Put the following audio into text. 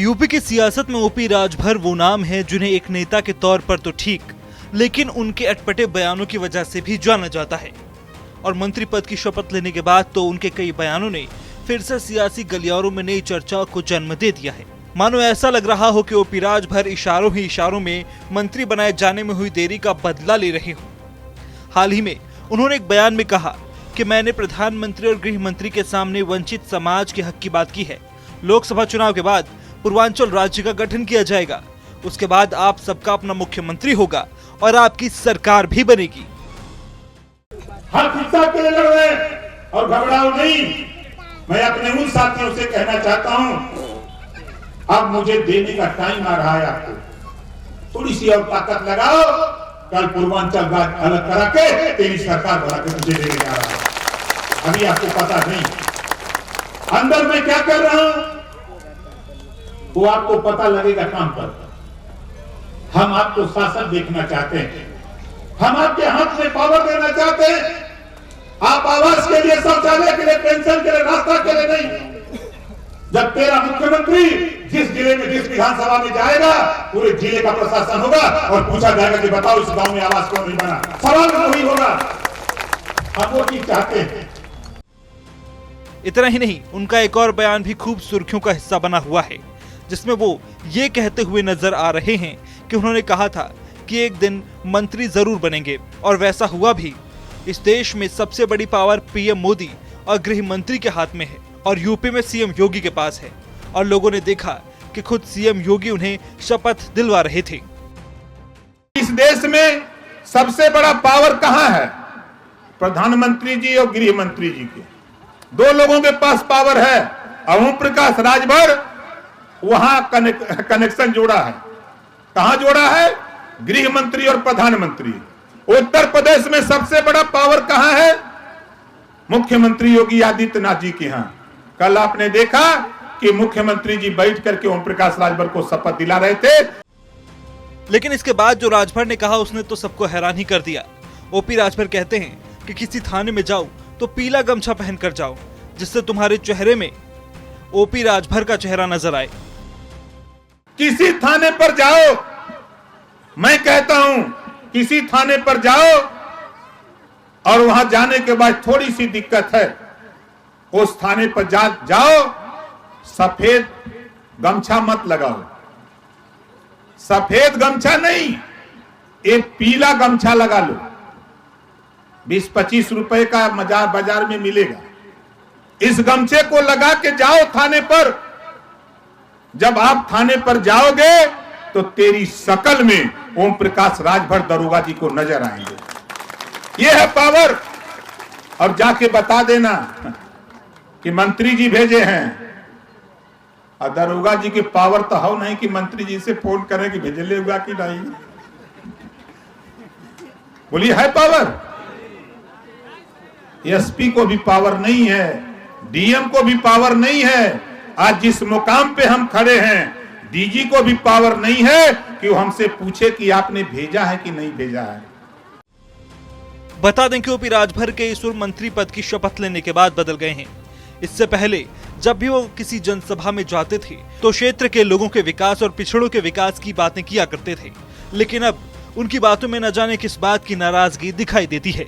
UP की सियासत में ओपी राजभर वो नाम है जिन्हें एक नेता के तौर पर तो ठीक, लेकिन उनके अटपटे बयानों की वजह से भी जाना जाता है। और मंत्री पद की शपथ लेने के बाद तो उनके कई बयानों ने फिर से सियासी गलियारों में नई चर्चाओं को जन्म दे दिया है। मानो ऐसा लग रहा हो कि ओपी राजभर इशारों ही इशारों में मंत्री बनाए जाने में हुई देरी का बदला ले रहे हो। हाल ही में उन्होंने एक बयान में कहा कि मैंने प्रधानमंत्री और गृह मंत्री के सामने वंचित समाज के हक की बात की है। लोकसभा चुनाव के बाद पूर्वांचल राज्य का गठन किया जाएगा, उसके बाद आप सबका अपना मुख्यमंत्री होगा और आपकी सरकार भी बनेगी। हर इंसाफ के लिए लड़ रहे और घबराओ नहीं। मैं अपने उन साथियों से कहना चाहता हूं, अब मुझे देने का टाइम आ रहा है। आपको थोड़ी सी और ताकत लगाओ। कल पूर्वांचल राज्य अलग करा के तेरी सरकार बना के मुझे देने जा रहा है। अभी आपको पता नहीं अंदर मैं क्या कर रहा हूं, वो आपको पता लगेगा काम पर। हम आपको शासन देखना चाहते हैं, हम आपके हाथ में पावर देना चाहते हैं। आप आवास के लिए, शौचालय के लिए, पेंशन के लिए, रास्ता के लिए नहीं। जब तेरा मुख्यमंत्री जिस जिले में, जिस विधानसभा में जाएगा, पूरे जिले का प्रशासन होगा और पूछा जाएगा कि बताओ इस गांव में आवास क्यों नहीं बना। सवाल वही होगा। हम वो चीज चाहते हैं। इतना ही नहीं, उनका एक और बयान भी खूब सुर्खियों का हिस्सा बना हुआ है, जिसमें वो ये कहते हुए नजर आ रहे हैं कि उन्होंने कहा था कि एक दिन मंत्री जरूर बनेंगे, और वैसा हुआ भी। इस देश में सबसे बड़ी पावर पीएम मोदी और गृह मंत्री के हाथ में है, और यूपी में सीएम योगी के पास है। और लोगों ने देखा कि खुद सीएम योगी उन्हें शपथ दिलवा रहे थे। इस देश में सबसे बड़ा पावर कहां है? प्रधानमंत्री जी और गृह मंत्री जी के, दो लोगों के पास पावर है। ओम प्रकाश राजभर वहां कनेक्शन जोड़ा है। कहां जोड़ा है? गृह मंत्री और प्रधानमंत्री। उत्तर प्रदेश में सबसे बड़ा पावर कहां है? मुख्यमंत्री योगी आदित्यनाथ जी के यहां। कल आपने देखा कि मुख्यमंत्री जी बैठ करके ओम प्रकाश राजभर को शपथ दिला रहे थे। लेकिन इसके बाद जो राजभर ने कहा उसने तो सबको हैरान ही कर दिया। ओपी राजभर कहते हैं कि किसी थाने में जाओ तो पीला गमछा पहनकर जाओ, जिससे तुम्हारे चेहरे में ओपी राजभर का चेहरा नजर आए। किसी थाने पर जाओ, मैं कहता हूं किसी थाने पर जाओ और वहां जाने के बाद थोड़ी सी दिक्कत है, उस थाने पर जाओ, सफेद गमछा मत लगाओ। सफेद गमछा नहीं, एक पीला गमछा लगा लो। 20-25 रुपए का बाजार में मिलेगा। इस गमछे को लगा के जाओ थाने पर। जब आप थाने पर जाओगे तो तेरी शकल में ओम प्रकाश राजभर दरोगा जी को नजर आएंगे। यह है पावर। और जाके बता देना कि मंत्री जी भेजे हैं। और दरोगा जी की पावर तो हो नहीं कि मंत्री जी से फोन करें कि भेजे लेगा कि नहीं। बोलिए, है पावर? एसपी को भी पावर नहीं है, डीएम को भी पावर नहीं है। आज जिस मुकाम पे हम खड़े हैं, डीजी को भी पावर नहीं है कि वो हमसे पूछे कि आपने भेजा है कि नहीं भेजा है। बता दें कि ओपी राजभर के इस मंत्री पद की शपथ लेने के बाद बदल गए हैं। इससे पहले जब भी वो किसी जनसभा में जाते थे तो क्षेत्र के लोगों के विकास और पिछड़ों के विकास की बातें किया करते थे, लेकिन अब उनकी बातों में न जाने किस बात की नाराजगी दिखाई देती है।